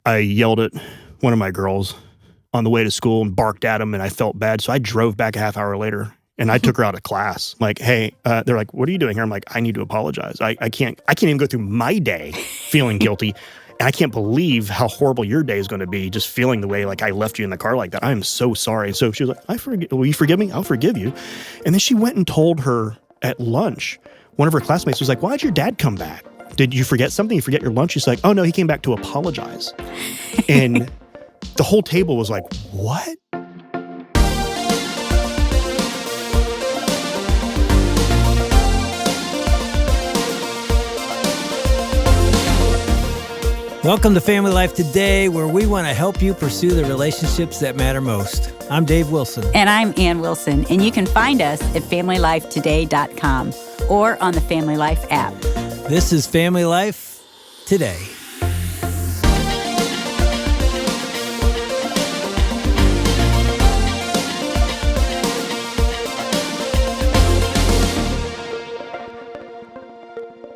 I yelled at one of my girls on the way to school and barked at him, and I felt bad. So I drove back a half hour later and I took her out of class. Like, hey, they're like, what are you doing here? I'm like, I need to apologize. I can't even go through my day feeling guilty. And I can't believe how horrible your day is going to be just feeling the way like I left you in the car like that. I am so sorry. So she was like, will you forgive me? I'll forgive you. And then she went and told her at lunch, one of her classmates was like, why'd your dad come back? Did you forget something? You forget your lunch? She's like, oh no, he came back to apologize. And the whole table was like, what? Welcome to Family Life Today, where we want to help you pursue the relationships that matter most. I'm Dave Wilson. And I'm Ann Wilson. And you can find us at FamilyLifeToday.com or on the Family Life app. This is Family Life Today.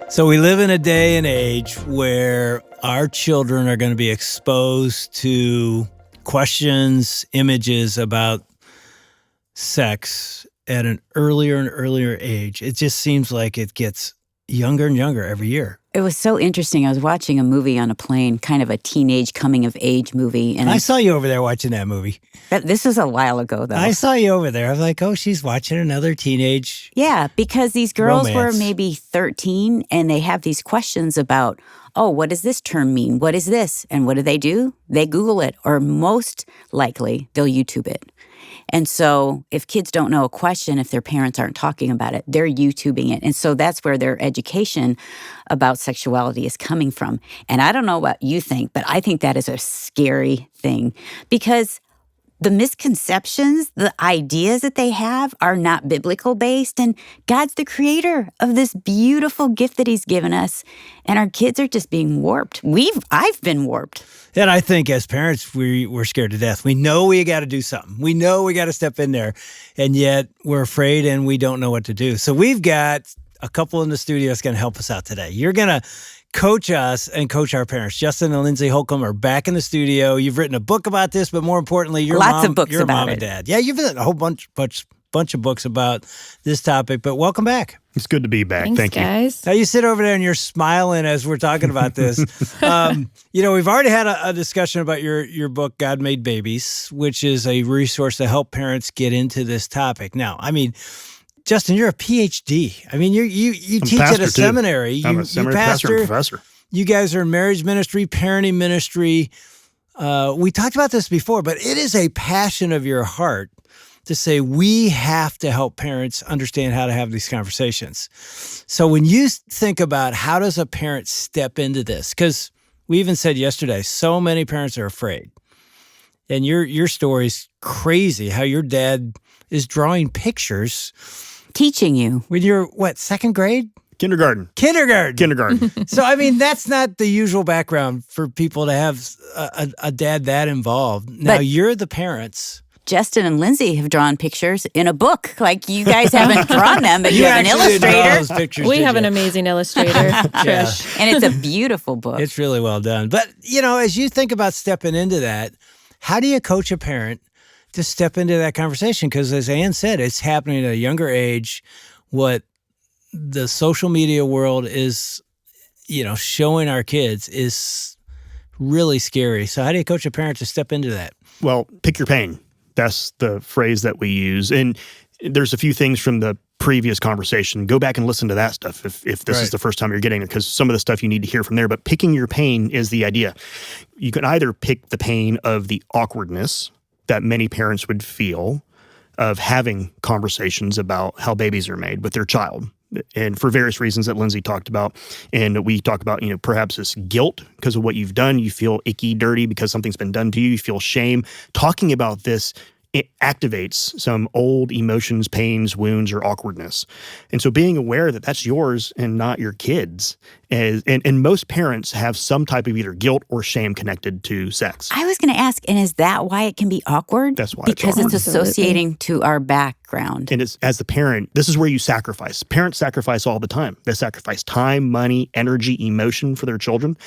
So we live in a day and age where our children are going to be exposed to questions, images about sex at an earlier and earlier age. It just seems like it gets younger and younger every year. It was so interesting. I was watching a movie on a plane, kind of a teenage coming-of-age movie. And I saw you over there watching that movie. This was a while ago, though. I saw you over there. I was like, oh, she's watching another teenage Yeah, because these girls romance. were maybe 13, and they have these questions about, oh, what does this term mean? What is this? And what do? They Google it, or most likely, they'll YouTube it. And so if kids don't know a question, if their parents aren't talking about it, they're YouTubing it. And so that's where their education about sexuality is coming from. And I don't know what you think, but I think that is a scary thing because the misconceptions, the ideas that they have are not biblical based. And God's the creator of this beautiful gift that he's given us. And our kids are just being warped. I've been warped. And I think as parents, we're scared to death. We know we got to do something. We know we got to step in there. And yet we're afraid and we don't know what to do. So we've got a couple in the studio that's going to help us out today. You're going to coach us and coach our parents. Justin and Lindsey Holcomb are back in the studio. You've written a book about this, but more importantly, your Lots of books your about mom it. and dad. Yeah, you've written a whole bunch of books about this topic, but welcome back. It's good to be back. Thanks, Thank you. guys. Now you sit over there and you're smiling as we're talking about this. We've already had a discussion about your book, God Made Babies, which is a resource to help parents get into this topic. Now, I mean, Justin, you're a PhD. I mean, you teach at a seminary. I'm a seminary pastor and professor. You guys are in marriage ministry, parenting ministry. We talked about this before, but it is a passion of your heart to say we have to help parents understand how to have these conversations. So when you think about how does a parent step into this, because we even said yesterday, so many parents are afraid. And your story's crazy, how your dad is drawing pictures. Teaching you. When you're, second grade? Kindergarten. So, I mean, that's not the usual background for people to have a dad that involved. Now, you're the parents. Justin and Lindsey have drawn pictures in a book. Like, you guys haven't drawn them, but you have an actually didn't draw illustrator. those pictures, We did have you? an amazing illustrator, Trish. And it's a beautiful book. It's really well done. But, as you think about stepping into that, how do you coach a parent to step into that conversation? Because as Ann said, it's happening at a younger age. What the social media world is, showing our kids is really scary. So how do you coach a parent to step into that? Well, pick your pain. That's the phrase that we use. And there's a few things from the previous conversation. Go back and listen to that stuff if this is the first time you're getting it, because some of the stuff you need to hear from there. But picking your pain is the idea. You can either pick the pain of the awkwardness that many parents would feel of having conversations about how babies are made with their child. And for various reasons that Lindsey talked about. And we talk about, perhaps this guilt because of what you've done. You feel icky, dirty because something's been done to you. You feel shame. Talking about this, it activates some old emotions, pains, wounds, or awkwardness. And so being aware that that's yours and not your kids, And most parents have some type of either guilt or shame connected to sex. I was going to ask, and is that why it can be awkward? That's why because it's awkward. it's associating to our background. And it's, as the parent, this is where you sacrifice. Parents sacrifice all the time. They sacrifice time, money, energy, emotion for their children.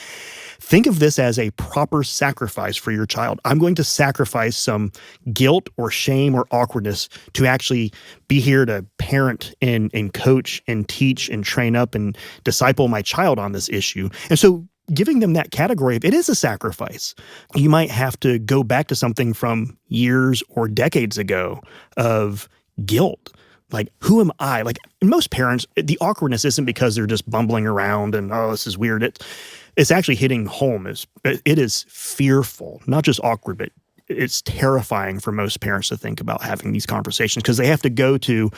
Think of this as a proper sacrifice for your child. I'm going to sacrifice some guilt or shame or awkwardness to actually be here to parent and coach and teach and train up and disciple my child on this issue. And so giving them that category of it is a sacrifice. You might have to go back to something from years or decades ago of guilt. Like, who am I? Like, most parents, the awkwardness isn't because they're just bumbling around and, oh, this is weird. It's actually hitting home. It is fearful, not just awkward, but it's terrifying for most parents to think about having these conversations because they have to go to,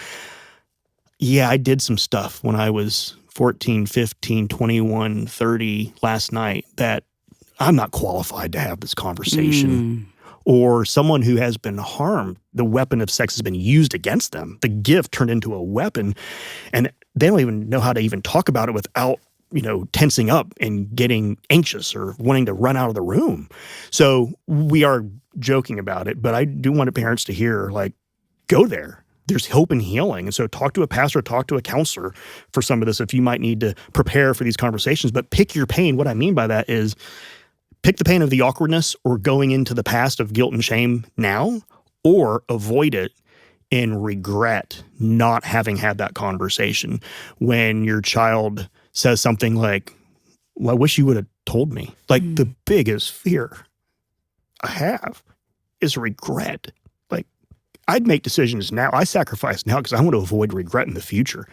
I did some stuff when I was 14, 15, 21, 30 last night that I'm not qualified to have this conversation. Or someone who has been harmed, the weapon of sex has been used against them. The gift turned into a weapon, and they don't even know how to even talk about it without, tensing up and getting anxious or wanting to run out of the room. So we are joking about it, but I do want parents to hear, like, go there. There's hope and healing. And so talk to a pastor, talk to a counselor for some of this if you might need to prepare for these conversations. But pick your pain. What I mean by that is pick the pain of the awkwardness or going into the past of guilt and shame now, or avoid it and regret not having had that conversation when your child says something like, well, I wish you would have told me. Like, the biggest fear I have is regret. Like, I'd make decisions now. I sacrifice now because I want to avoid regret in the future.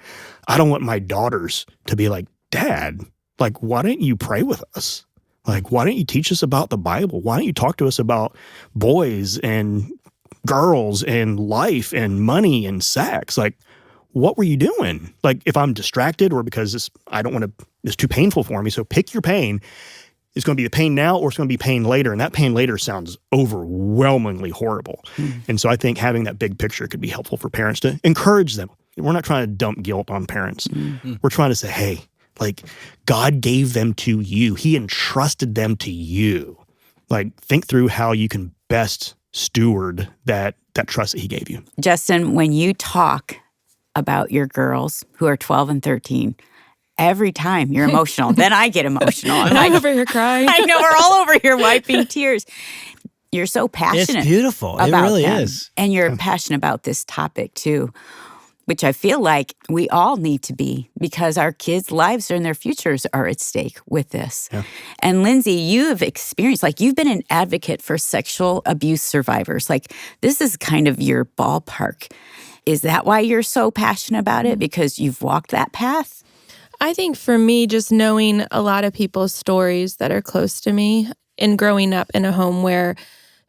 I don't want my daughters to be like, Dad, like, why don't you pray with us? Like, why don't you teach us about the Bible? Why don't you talk to us about boys and girls and life and money and sex? Like, what were you doing? Like, if I'm distracted or because it's too painful for me. So pick your pain. It's going to be the pain now or it's going to be pain later. And that pain later sounds overwhelmingly horrible. And so I think having that big picture could be helpful for parents to encourage them. We're not trying to dump guilt on parents. We're trying to say, hey, like, God gave them to you. He entrusted them to you. Like, think through how you can best steward that trust that he gave you. Justin, when you talk about your girls who are 12 and 13, every time you're emotional. Then I get emotional. I'm over here crying. I know, we're all over here wiping tears. You're so passionate. It's beautiful. It really is. And you're passionate about this topic too, which I feel like we all need to be because our kids' lives and their futures are at stake with this. Yeah. And Lindsey, you have experienced, like, you've been an advocate for sexual abuse survivors. Like, this is kind of your ballpark. Is that why you're so passionate about it? Because you've walked that path? I think for me, just knowing a lot of people's stories that are close to me and growing up in a home where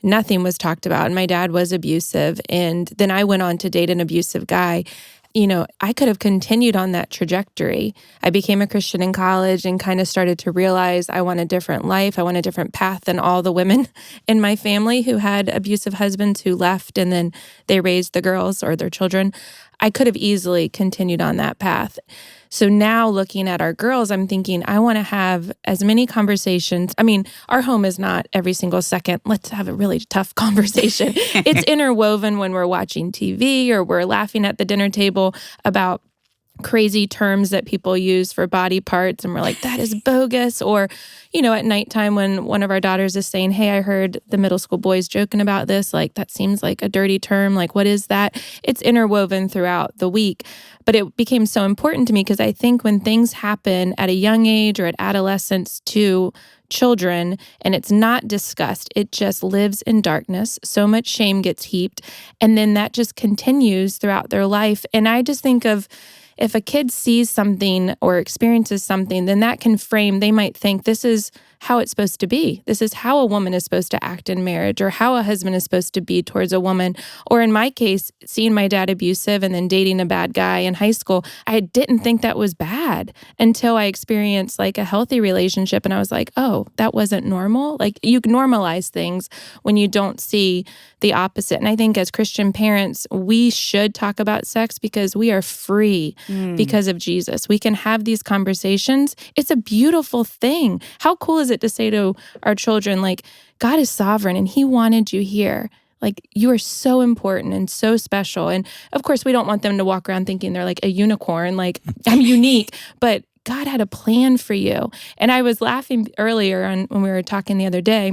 nothing was talked about and my dad was abusive, and then I went on to date an abusive guy, I could have continued on that trajectory. I became a Christian in college and kind of started to realize I want a different life. I want a different path than all the women in my family who had abusive husbands who left and then they raised the girls or their children. I could have easily continued on that path. So now looking at our girls, I'm thinking I want to have as many conversations. I mean, our home is not every single second, let's have a really tough conversation. It's interwoven when we're watching TV or we're laughing at the dinner table about crazy terms that people use for body parts. And we're like, that is bogus. Or, at nighttime when one of our daughters is saying, hey, I heard the middle school boys joking about this. Like, that seems like a dirty term. Like, what is that? It's interwoven throughout the week. But it became so important to me because I think when things happen at a young age or at adolescence to children and it's not discussed, it just lives in darkness. So much shame gets heaped. And then that just continues throughout their life. And I just think of, if a kid sees something or experiences something, then that can frame, they might think this is how it's supposed to be. This is how a woman is supposed to act in marriage or how a husband is supposed to be towards a woman. Or in my case, seeing my dad abusive and then dating a bad guy in high school, I didn't think that was bad until I experienced like a healthy relationship. And I was like, oh, that wasn't normal. Like, you normalize things when you don't see the opposite. And I think as Christian parents, we should talk about sex because we are free because of Jesus. We can have these conversations. It's a beautiful thing. How cool is it to say to our children, like, God is sovereign and he wanted you here. Like, you are so important and so special. And of course, we don't want them to walk around thinking they're like a unicorn, like I'm unique, but God had a plan for you. And I was laughing earlier when we were talking the other day,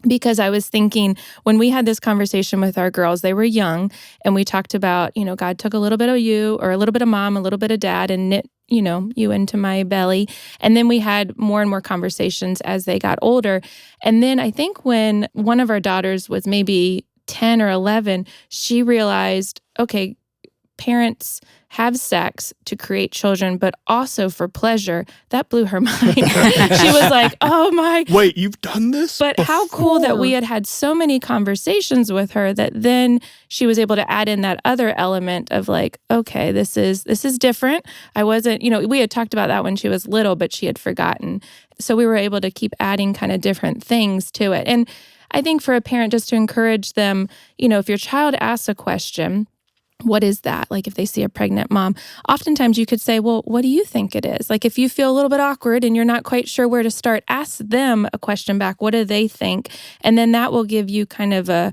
because I was thinking when we had this conversation with our girls, they were young, and we talked about, God took a little bit of you, or a little bit of mom, a little bit of dad, and knit, you into my belly. And then we had more and more conversations as they got older. And then I think when one of our daughters was maybe 10 or 11, she realized, okay, parents have sex to create children, but also for pleasure. That blew her mind. She was like, oh my. Wait, you've done this? But before? How cool that we had so many conversations with her that then she was able to add in that other element of like, okay, this is different. I wasn't, we had talked about that when she was little, but she had forgotten. So we were able to keep adding kind of different things to it. And I think for a parent, just to encourage them, if your child asks a question, what is that? Like if they see a pregnant mom, oftentimes you could say, well, what do you think it is? Like if you feel a little bit awkward and you're not quite sure where to start, ask them a question back. What do they think? And then that will give you kind of a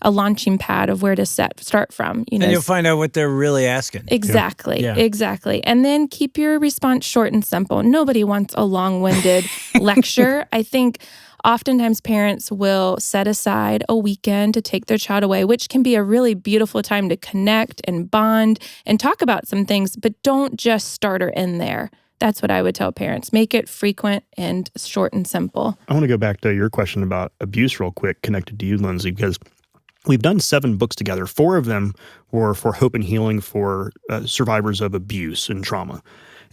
launching pad of where to start from. And you'll find out what they're really asking. Exactly. Yeah. Exactly. And then keep your response short and simple. Nobody wants a long-winded lecture. I think oftentimes parents will set aside a weekend to take their child away, which can be a really beautiful time to connect and bond and talk about some things, but don't just start her in there. That's what I would tell parents. Make it frequent and short and simple. I want to go back to your question about abuse real quick, connected to you, Lindsey, because we've done 7 books together. 4 of them were for hope and healing for survivors of abuse and trauma.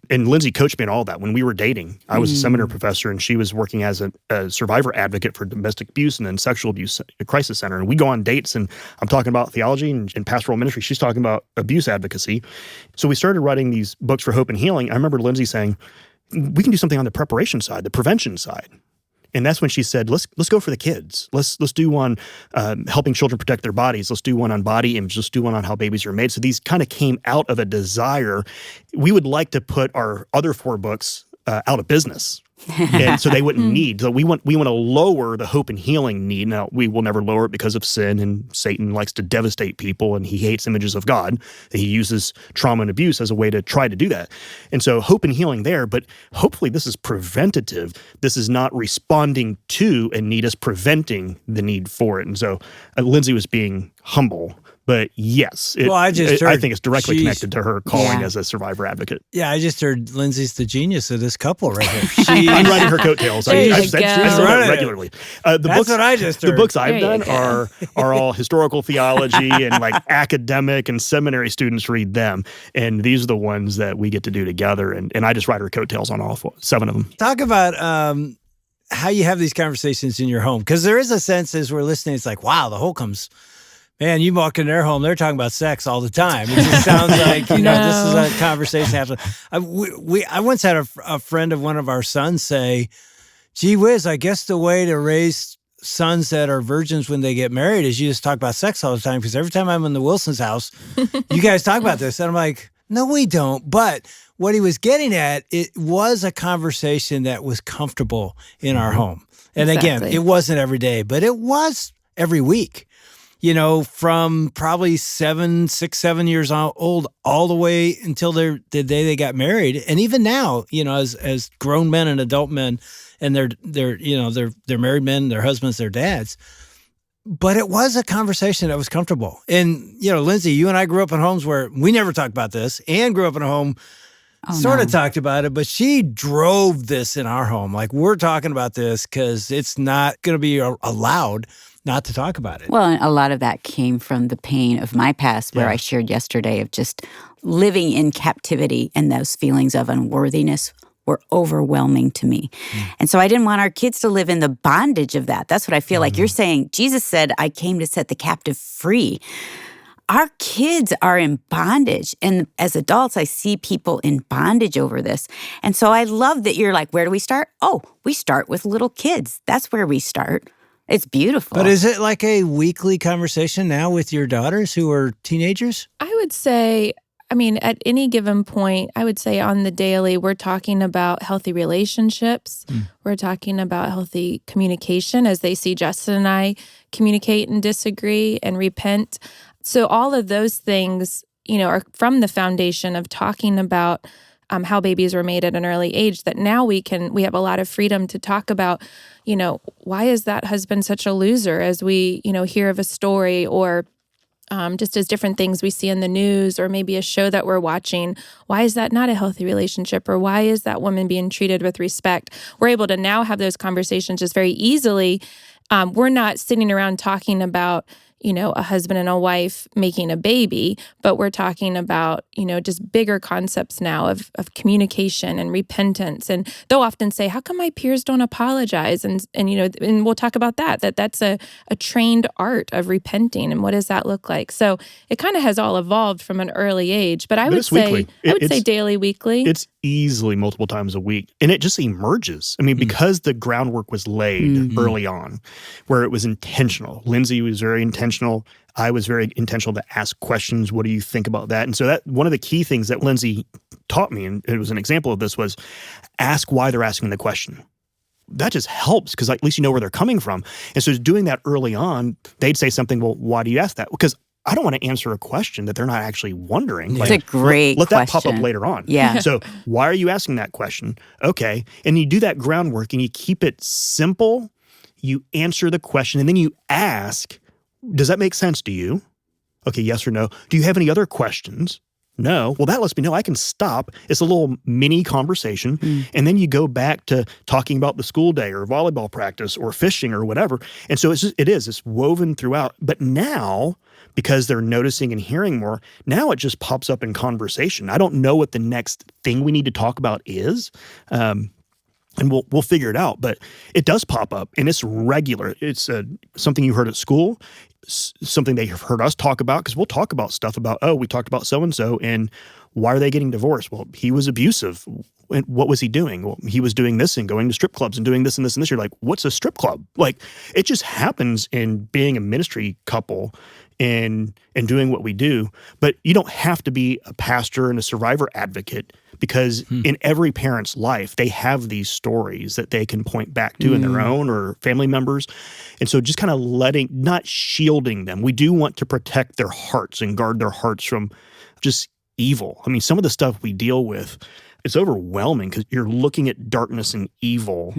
And Lindsey coached me in all that. When we were dating, I was a seminary professor, and she was working as a survivor advocate for domestic abuse and then sexual abuse crisis center. And we go on dates, and I'm talking about theology and pastoral ministry. She's talking about abuse advocacy. So we started writing these books for hope and healing. I remember Lindsey saying, we can do something on the preparation side, the prevention side. And that's when she said, let's go for the kids. Let's do one helping children protect their bodies. Let's do one on body image. Let's do one on how babies are made. So these kind of came out of a desire. We would like to put our other 4 books out of business. And so they wouldn't need. So we want to lower the hope and healing need. Now, we will never lower it because of sin, and Satan likes to devastate people, and he hates images of God. He uses trauma and abuse as a way to try to do that. And so hope and healing there, but hopefully this is preventative. This is not responding to a need, as preventing the need for it. And so Lindsey was being humble. But yes, I think it's directly connected to her calling as a survivor advocate. Yeah, I just heard Lindsey's the genius of this couple right here. I'm riding her coattails. I say that regularly. That's what I just heard. The books I've done are all historical theology, and like academic and seminary students read them. And these are the ones that we get to do together. And I just ride her coattails on all 7 of them. Talk about how you have these conversations in your home. Because there is a sense as we're listening, it's like, wow, the Holcombs. Man, you walk in their home, they're talking about sex all the time. It just sounds like, this is a conversation happening. I once had a friend of one of our sons say, gee whiz, I guess the way to raise sons that are virgins when they get married is you just talk about sex all the time, because every time I'm in the Wilson's house, you guys talk about this. And I'm like, no, we don't. But what he was getting at, it was a conversation that was comfortable in our home. And again, it wasn't every day, but it was every week. From probably 7 years old all the way until the day they got married. And even now, as grown men and adult men, and they're married men, their husbands, their dads. But it was a conversation that was comfortable. And, Lindsey, you and I grew up in homes where we never talked about this. Ann grew up in a home talked about it, but she drove this in our home. Like, we're talking about this because it's not going to be allowed not to talk about it. Well, a lot of that came from the pain of my past, where I shared yesterday of just living in captivity, and those feelings of unworthiness were overwhelming to me. And so I didn't want our kids to live in the bondage of that. That's what I feel like you're saying. Jesus said, I came to set the captive free. Our kids are in bondage. And as adults, I see people in bondage over this. And so I love that you're like, where do we start? Oh, we start with little kids. That's where we start. It's beautiful. But is it like a weekly conversation now with your daughters who are teenagers? I would say I mean, at any given point, I would say on the daily, we're talking about healthy relationships. We're talking about healthy communication as they see Justin and I communicate and disagree and repent. So all of those things, are from the foundation of talking about how babies were made at an early age, that now we have a lot of freedom to talk about, why is that husband such a loser, as we, hear of a story, or just as different things we see in the news, or maybe a show that we're watching. Why is that not a healthy relationship? Or why is that woman being treated with respect? We're able to now have those conversations just very easily. We're not sitting around talking about, a husband and a wife making a baby, but we're talking about, just bigger concepts now of communication and repentance. And they'll often say, how come my peers don't apologize? And we'll talk about that's a trained art of repenting. And what does that look like? So it kind of has all evolved from an early age, but I would say daily, weekly. It's easily multiple times a week. And it just emerges. I mean, because the groundwork was laid early on, where it was intentional. Lindsey was very intentional. I was very intentional to ask questions. What do you think about that? And so that one of the key things that Lindsey taught me, and it was an example of this, was ask why they're asking the question. That just helps, because at least you know where they're coming from. And so doing that early on, they'd say something, well, why do you ask that? Because I don't want to answer a question that they're not actually wondering. It's a great question. Let that pop up later on. Yeah. So why are you asking that question? Okay. And you do that groundwork and you keep it simple. You answer the question and then you ask, does that make sense to you? Okay, yes or no. Do you have any other questions? No. Well, that lets me know I can stop. It's a little mini conversation. And then you go back to talking about the school day or volleyball practice or fishing or whatever. And so it's woven throughout. But now, because they're noticing and hearing more, now it just pops up in conversation. I don't know what the next thing we need to talk about is. And we'll figure it out, but it does pop up, and it's regular. It's something you heard at school, something they have heard us talk about, because we'll talk about stuff about, we talked about so-and-so, and why are they getting divorced? Well, he was abusive. And what was he doing? Well, he was doing this and going to strip clubs and doing this and this and this. You're like, what's a strip club? Like, it just happens in being a ministry couple and doing what we do. But you don't have to be a pastor and a survivor advocate, because in every parent's life, they have these stories that they can point back to in their own or family members. And so just kind of not shielding them. We do want to protect their hearts and guard their hearts from just evil. I mean, some of the stuff we deal with, it's overwhelming because you're looking at darkness and evil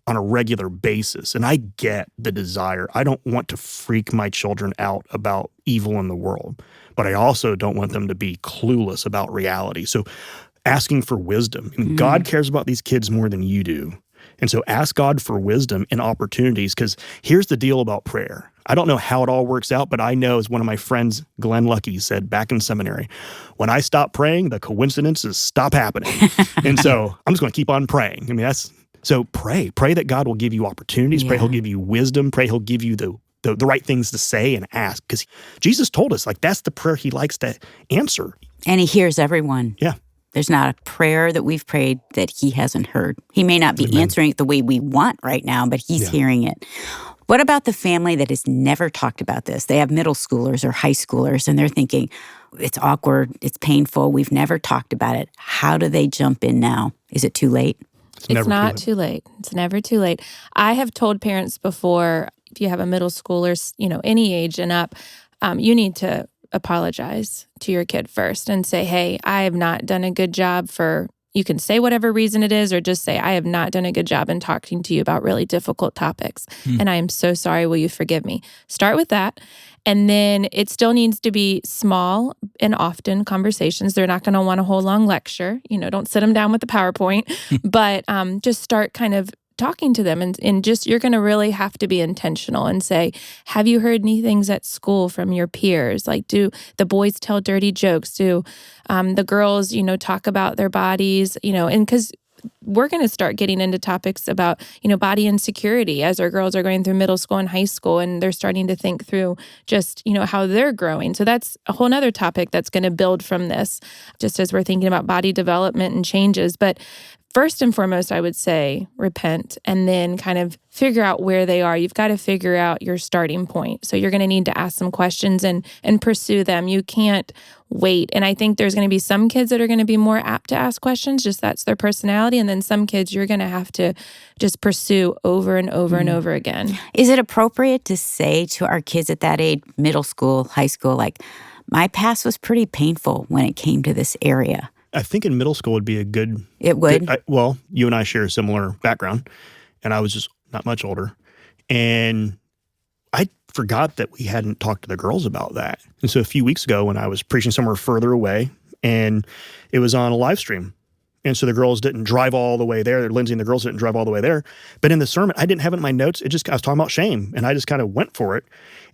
on a regular basis. And I get the desire. I don't want to freak my children out about evil in the world, but I also don't want them to be clueless about reality. So asking for wisdom. I mean, God cares about these kids more than you do. And so ask God for wisdom and opportunities, because here's the deal about prayer. I don't know how it all works out, but I know, as one of my friends, Glenn Lucky, said back in seminary, when I stop praying, the coincidences stop happening. And so I'm just going to keep on praying. I mean, so pray that God will give you opportunities. Pray He'll give you wisdom. Pray He'll give you the right things to say and ask, because Jesus told us, like, that's the prayer He likes to answer. And He hears everyone. Yeah. There's not a prayer that we've prayed that He hasn't heard. He may not be answering it the way we want right now, but He's hearing it. What about the family that has never talked about this? They have middle schoolers or high schoolers, and they're thinking, it's awkward, it's painful, we've never talked about it. How do they jump in now? Is it too late? It's not too late. It's never too late. I have told parents before, if you have a middle schooler, any age and up, you need to apologize to your kid first and say, hey, I have not done a good job you can say whatever reason it is, or just say, I have not done a good job in talking to you about really difficult topics. And I am so sorry. Will you forgive me? Start with that. And then it still needs to be small and often conversations. They're not going to want a whole long lecture. Don't sit them down with the PowerPoint, but just start kind of talking to them, and just, you're going to really have to be intentional and say, have you heard any things at school from your peers? Like, do the boys tell dirty jokes? Do the girls, talk about their bodies, and because we're going to start getting into topics about, body insecurity as our girls are going through middle school and high school, and they're starting to think through just, how they're growing. So that's a whole nother topic that's going to build from this, just as we're thinking about body development and changes. But first and foremost, I would say repent and then kind of figure out where they are. You've got to figure out your starting point. So you're going to need to ask some questions and pursue them. You can't wait. And I think there's going to be some kids that are going to be more apt to ask questions, just that's their personality. And then some kids you're going to have to just pursue over and over and over again. Is it appropriate to say to our kids at that age, middle school, high school, like, my past was pretty painful when it came to this area? I think in middle school would be a good... It would? Well, you and I share a similar background, and I was just not much older. And I forgot that we hadn't talked to the girls about that. And so a few weeks ago when I was preaching somewhere further away, and it was on a live stream, and so the girls didn't drive all the way there. Lindsey and the girls didn't drive all the way there. But in the sermon, I didn't have it in my notes. I was talking about shame, and I just kind of went for it.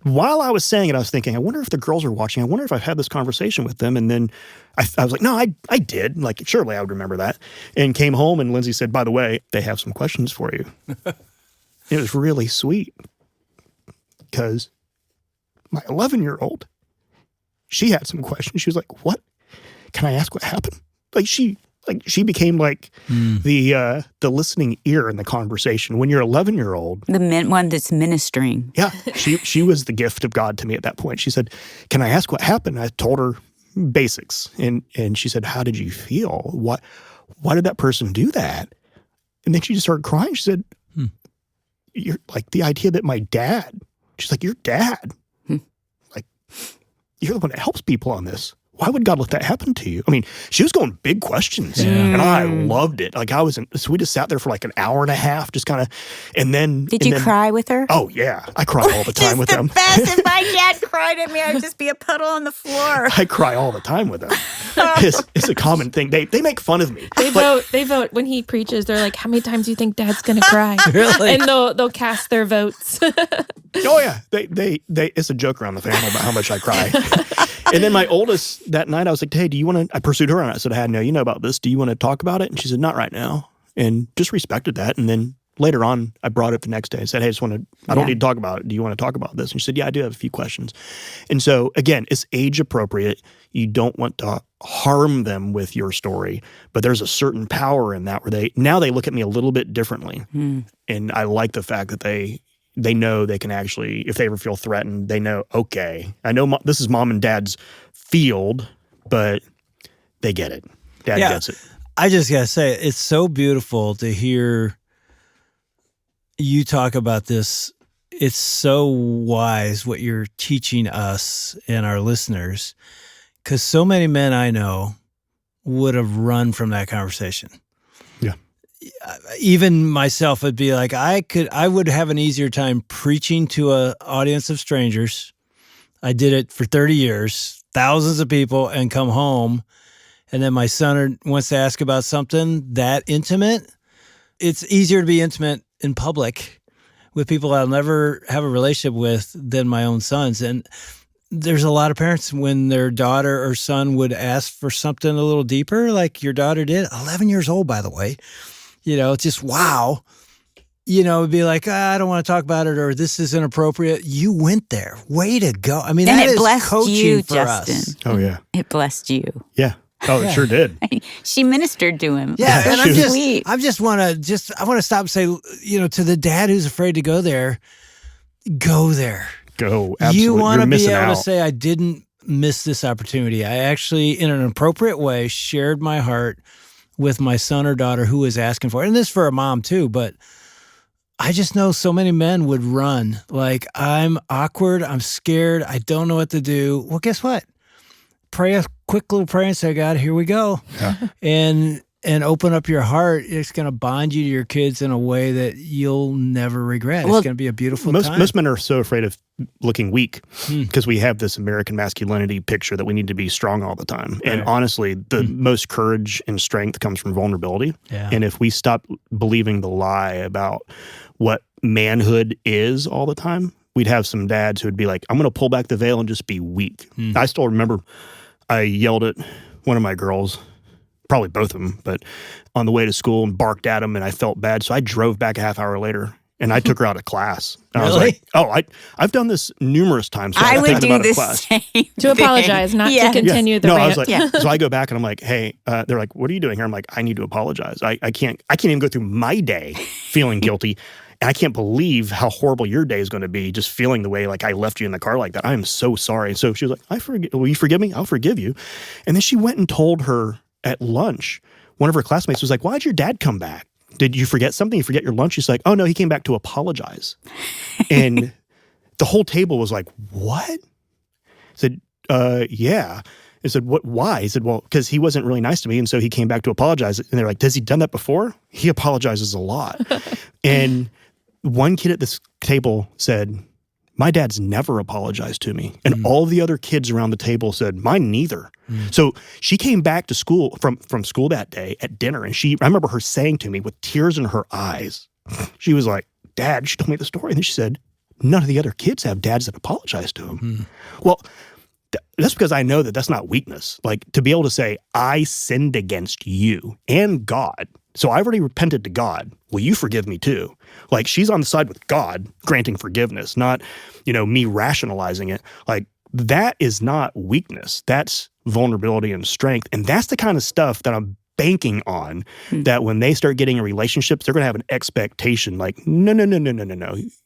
While I was saying it, I was thinking, I wonder if the girls are watching. I wonder if I've had this conversation with them. And then I was like, no, I did. Like, surely I would remember that. And came home, and Lindsey said, by the way, they have some questions for you. It was really sweet because my 11-year-old, she had some questions. She was like, what? Can I ask what happened? She became like the listening ear in the conversation. When you're 11-year-old, the one that's ministering. Yeah, she was the gift of God to me at that point. She said, "Can I ask what happened?" I told her basics, and she said, "How did you feel? Why did that person do that?" And then she just started crying. She said, "You're like the idea that my dad." She's like, "Your dad, like you're the one that helps people on this. Why would God let that happen to you?" I mean, she was going big questions, and I loved it. Like so we just sat there for like an hour and a half, just kind of, and then. Did you cry with her? Oh yeah, I cry all the time with them. Best. If my dad cried at me, I'd just be a puddle on the floor. I cry all the time with them. It's a common thing. They make fun of me. They vote when he preaches. They're like, "How many times do you think Dad's gonna cry?" Really? And they'll cast their votes. Oh yeah, they. It's a joke around the family about how much I cry. And then my oldest that night, I was like, "Hey, do you want to?" I pursued her on it. I said, "I know you know about this. Do you want to talk about it?" And she said, "Not right now," and just respected that. And then later on, I brought it up the next day. I said, "Hey, I don't need to talk about it. Do you want to talk about this?" And she said, "Yeah, I do have a few questions." And so again, it's age appropriate. You don't want to harm them with your story, but there's a certain power in that where they look at me a little bit differently, and I like the fact that they know they can actually, if they ever feel threatened, they know, okay, I know this is mom and dad's field, but they get it. Dad gets it. I just got to say, it's so beautiful to hear you talk about this. It's so wise what you're teaching us and our listeners, because so many men I know would have run from that conversation. Yeah. Even myself would be like, I would have an easier time preaching to an audience of strangers. I did it for 30 years, thousands of people, and come home. And then my son wants to ask about something that intimate. It's easier to be intimate in public with people I'll never have a relationship with than my own sons. And there's a lot of parents when their daughter or son would ask for something a little deeper, like your daughter did, 11 years old, by the way. It's just, wow. It'd be like, I don't want to talk about it, or this is inappropriate. You went there. Way to go. I mean, and that it is blessed coaching you, for Justin. us. Oh, yeah. It blessed you. Yeah. Oh, it sure did. She ministered to him. Yeah, So and sweet. I want to stop and say, to the dad who's afraid to go there, go there. Go. Absolutely. You want to be missing able out. to say, I didn't miss this opportunity. I actually, in an appropriate way, shared my heart with my son or daughter who was asking for it. And this is for a mom too, but I just know so many men would run. Like, I'm awkward, I'm scared, I don't know what to do. Well, guess what? Pray a quick little prayer and say, God, here we go. Yeah. And open up your heart. It's going to bond you to your kids in a way that you'll never regret. It's going to be a beautiful time. Most men are so afraid of looking weak because we have this American masculinity picture that we need to be strong all the time. Right. And honestly, the most courage and strength comes from vulnerability. Yeah. And if we stop believing the lie about what manhood is all the time, we'd have some dads who would be like, I'm going to pull back the veil and just be weak. I still remember I yelled at one of my girls, probably both of them, but on the way to school and barked at them, and I felt bad. So I drove back a half hour later And I took her out of class. And I was Really? like, I've done this numerous times. So I would take them do out of the class. same To apologize, not Yeah. to continue the No, rant. I was like, Yeah. so I go back and I'm like, hey, they're like, what are you doing here? I'm like, I need to apologize. I can't even go through my day feeling guilty. And I can't believe how horrible your day is going to be just feeling the way like I left you in the car like that. I am so sorry. And so she was like, will you forgive me? I'll forgive you. And then she went and told her at lunch, one of her classmates was like, why'd your dad come back? Did you forget something? You forget your lunch? She's like, oh no, he came back to apologize. And the whole table was like, what? I said, yeah. I said, what, why? He said, well, because he wasn't really nice to me. And so he came back to apologize. And they're like, has he done that before? He apologizes a lot. And one kid at this table said, my dad's never apologized to me. And all the other kids around the table said, mine neither. So she came back to school from school that day at dinner. And I remember her saying to me with tears in her eyes, she was like, Dad, she told me the story. And then she said, none of the other kids have dads that apologize to them. Well, that's because I know that that's not weakness. Like to be able to say, I sinned against you and God. So I've already repented to God. Will you forgive me too? Like she's on the side with God granting forgiveness, not, me rationalizing it. Like that is not weakness. That's vulnerability and strength. And that's the kind of stuff that I'm banking on that when they start getting in relationships, they're going to have an expectation like, no.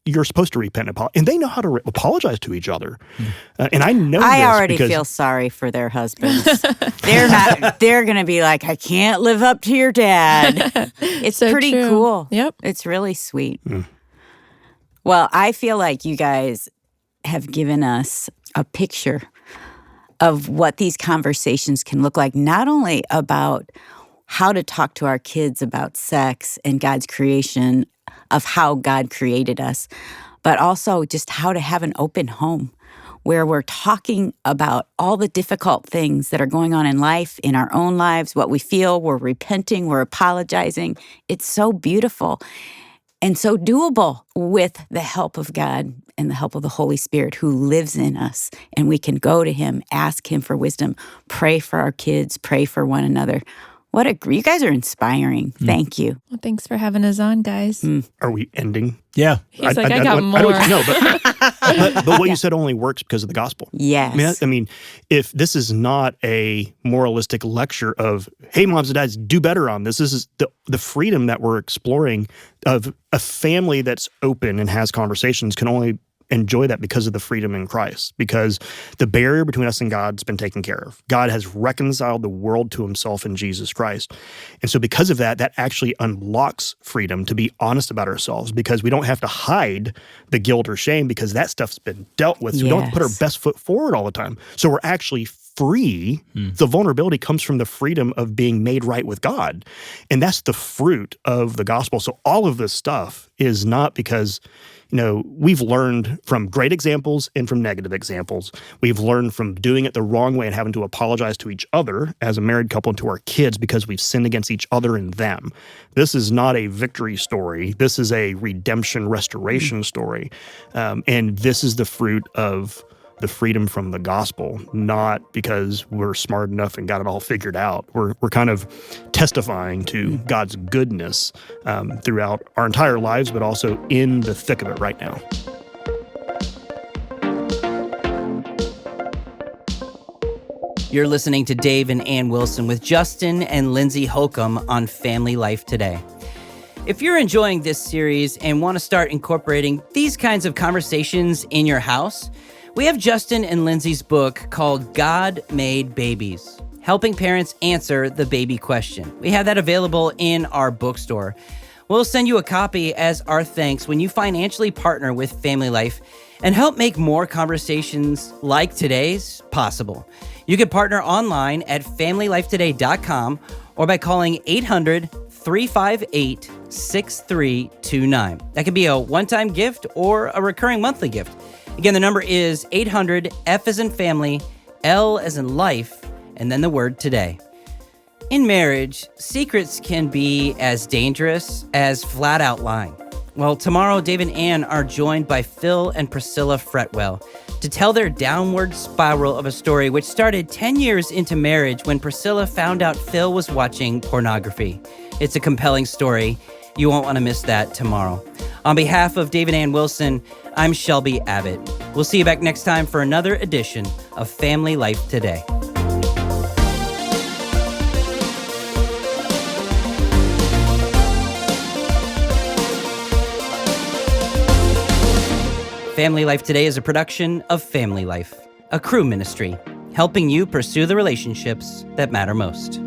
You're supposed to repent and apologize. And they know how to apologize to each other. And I know I this already because feel sorry for their husbands. They're going to be like, I can't live up to your dad. It's So pretty true. cool. Yep. It's really sweet. Well, I feel like you guys have given us a picture of what these conversations can look like, not only about how to talk to our kids about sex and God's creation, of how God created us, but also just how to have an open home where we're talking about all the difficult things that are going on in life, in our own lives, what we feel, we're repenting, we're apologizing. It's so beautiful and so doable with the help of God and the help of the Holy Spirit who lives in us. And we can go to him, ask him for wisdom, pray for our kids, pray for one another. You guys are inspiring. Thank you. Well, thanks for having us on, guys. are we ending? Yeah. He's like, I got more. But what you said only works because of the gospel. Yes. I mean, if this is not a moralistic lecture of, hey, moms and dads, do better on this. This is the freedom that we're exploring of a family that's open and has conversations can only enjoy that because of the freedom in Christ, because the barrier between us and God's been taken care of. God has reconciled the world to himself in Jesus Christ. And so because of that, that actually unlocks freedom to be honest about ourselves, because we don't have to hide the guilt or shame because that stuff's been dealt with. So we don't have to put our best foot forward all the time. So we're actually free. The vulnerability comes from the freedom of being made right with God. And that's the fruit of the gospel. So all of this stuff is not because we've learned from great examples and from negative examples. We've learned from doing it the wrong way and having to apologize to each other as a married couple and to our kids because we've sinned against each other and them. This is not a victory story. This is a redemption, restoration story. And this is the fruit of the freedom from the gospel, not because we're smart enough and got it all figured out. We're kind of testifying to God's goodness throughout our entire lives, but also in the thick of it right now. You're listening to Dave and Ann Wilson with Justin and Lindsey Holcomb on Family Life Today. If you're enjoying this series and want to start incorporating these kinds of conversations in your house, we have Justin and Lindsey's book called God Made Babies, helping parents answer the baby question. We have that available in our bookstore. We'll send you a copy as our thanks when you financially partner with Family Life and help make more conversations like today's possible. You can partner online at FamilyLifeToday.com or by calling 800-358-6329. That could be a one-time gift or a recurring monthly gift. Again, the number is 800-F as in family, L as in life, and then the word today. In marriage, secrets can be as dangerous as flat out lying. Well, tomorrow, Dave and Ann are joined by Phil and Priscilla Fretwell to tell their downward spiral of a story which started 10 years into marriage when Priscilla found out Phil was watching pornography. It's a compelling story. You won't want to miss that tomorrow. On behalf of Dave and Ann Wilson, I'm Shelby Abbott. We'll see you back next time for another edition of Family Life Today. Family Life Today is a production of Family Life, a crew ministry, helping you pursue the relationships that matter most.